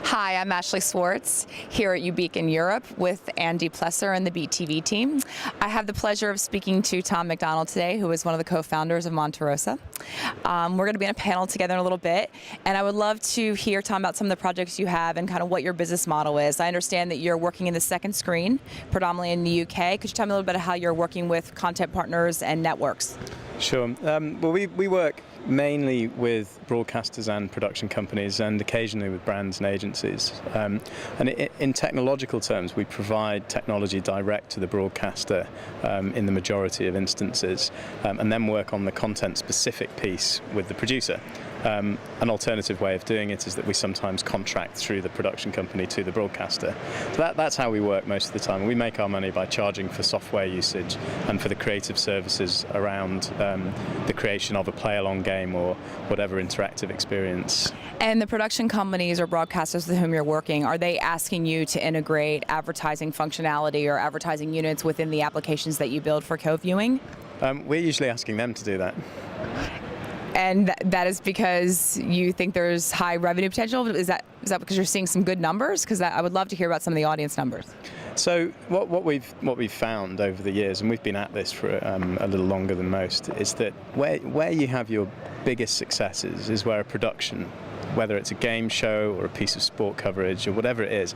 Hi, I'm Ashley Swartz here at UbiQ in Europe with Andy Plesser and the BTV team. I have the pleasure of speaking to Tom McDonnell today, who is one of the co-founders of Monterosa. We're going to be in a panel together in a little bit, and I would love to hear, Tom, about some of the projects you have and kind of what your business model is. I understand that you're working in the second screen, predominantly in the UK. Could you tell me a little bit of how you're working with content partners and networks? Sure. Well, we work mainly with broadcasters and production companies, and occasionally with brands and agencies. And in technological terms, we provide technology direct to the broadcaster in the majority of instances, and then work on the content-specific piece with the producer. An alternative way of doing it is that we sometimes contract through the production company to the broadcaster. So that's how we work most of the time. We make our money by charging for software usage and for the creative services around the creation of a play-along game or whatever interactive experience. And the production companies or broadcasters with whom you're working, are they asking you to integrate advertising functionality or advertising units within the applications that you build for co-viewing? We're usually asking them to do that. And that is because you think there's high revenue potential? Is that because you're seeing some good numbers? Because I would love to hear about some of the audience numbers. So what we've found over the years, and we've been at this for a little longer than most, is that where you have your biggest successes is where a production, whether it's a game show or a piece of sport coverage or whatever it is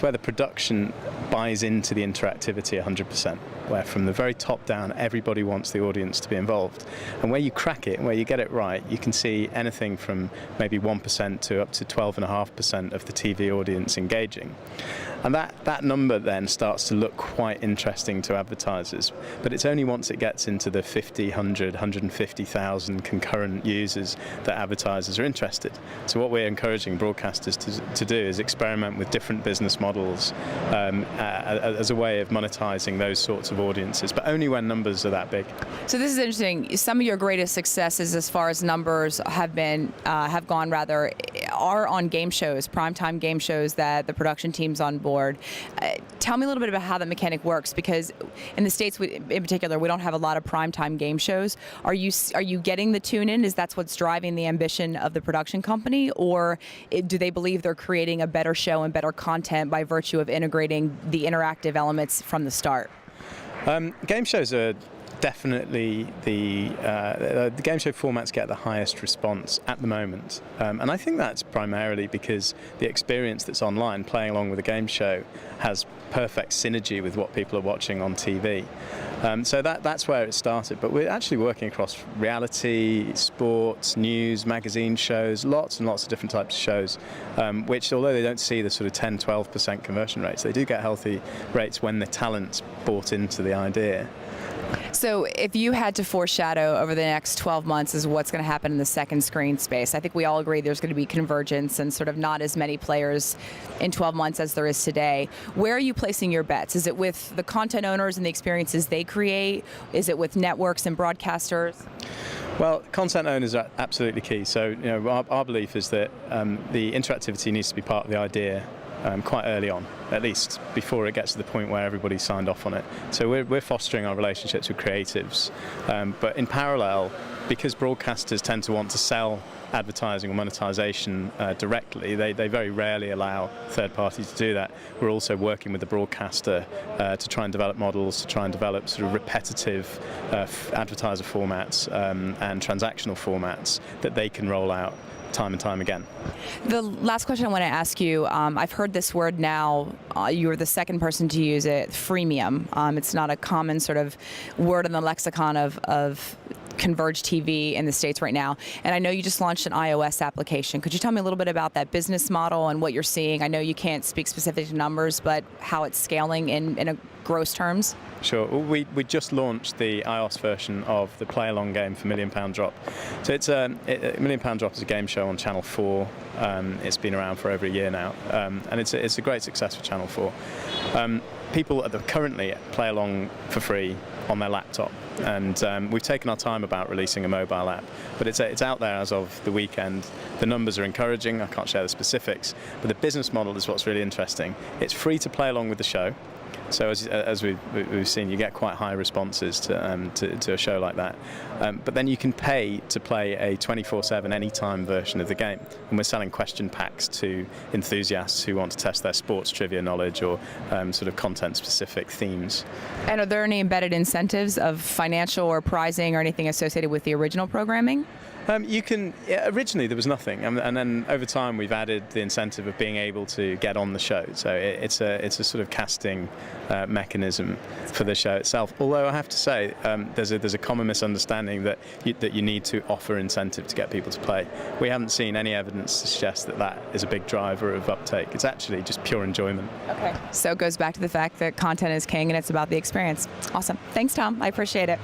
where the production buys into the interactivity 100%, where from the very top down everybody wants the audience to be involved. And where you crack it and where you get it right, you can see anything from maybe 1% to up to 12.5% of the TV audience engaging. And that number then starts to look quite interesting to advertisers, but it's only once it gets into the 50, 100, 150,000 concurrent users that advertisers are interested. So what we're encouraging broadcasters to do is experiment with different business models as a way of monetizing those sorts of audiences, but only when numbers are that big. So this is interesting. Some of your greatest successes as far as numbers have gone are on game shows, primetime game shows that the production team's on board. Tell me a little bit about how the mechanic works, because in the States in particular, we don't have a lot of primetime game shows. Are you getting the tune-in? Is that what's driving the ambition of the production company, or do they believe they're creating a better show and better content by virtue of integrating the interactive elements from the start? Game shows are definitely the game show formats get the highest response at the moment, and I think that's primarily because the experience that's online, playing along with a game show, has perfect synergy with what people are watching on TV. So that's where it started, but we're actually working across reality, sports, news, magazine shows, lots and lots of different types of shows, which, although they don't see the sort of 10-12% conversion rates, they do get healthy rates when the talent's bought into the idea. So if you had to foreshadow over the next 12 months as what's going to happen in the second screen space, I think we all agree there's going to be convergence and sort of not as many players in 12 months as there is today. Where are you placing your bets? Is it with the content owners and the experiences they create? Is it with networks and broadcasters? Well, content owners are absolutely key. So, our belief is that the interactivity needs to be part of the idea quite early on, at least before it gets to the point where everybody's signed off on it. So we're fostering our relationships with creatives, but in parallel, because broadcasters tend to want to sell advertising or monetization directly, they very rarely allow third parties to do that. We're also working with the broadcaster to try and develop models, to try and develop sort of repetitive advertiser formats and transactional formats that they can roll out time and time again. The last question I want to ask you, I've heard this word now, you're the second person to use it, freemium. It's not a common sort of word in the lexicon of converged TV in the States right now. And I know you just launched an iOS application. Could you tell me a little bit about that business model and what you're seeing? I know you can't speak specific to numbers, but how it's scaling in a gross terms? Sure. We just launched the iOS version of the play-along game for £1 Million Drop. So it's £1 Million Drop is a game show on Channel 4. It's been around for over a year now, and it's a great success for Channel 4. People currently play along for free on their laptop, and we've taken our time about releasing a mobile app, but it's out there as of the weekend. The numbers are encouraging. I can't share the specifics, but the business model is what's really interesting. It's free to play along with the show, So as we've seen, you get quite high responses to a show like that. But then you can pay to play a 24/7 anytime version of the game. And we're selling question packs to enthusiasts who want to test their sports trivia knowledge or sort of content-specific themes. And are there any embedded incentives of financial or prizing or anything associated with the original programming? Originally there was nothing, and then over time we've added the incentive of being able to get on the show. So it's a sort of casting mechanism for the show itself. Although I have to say, there's a common misunderstanding that you need to offer incentive to get people to play. We haven't seen any evidence to suggest that is a big driver of uptake. It's actually just pure enjoyment. Okay. So it goes back to the fact that content is king and it's about the experience. Awesome. Thanks, Tom. I appreciate it.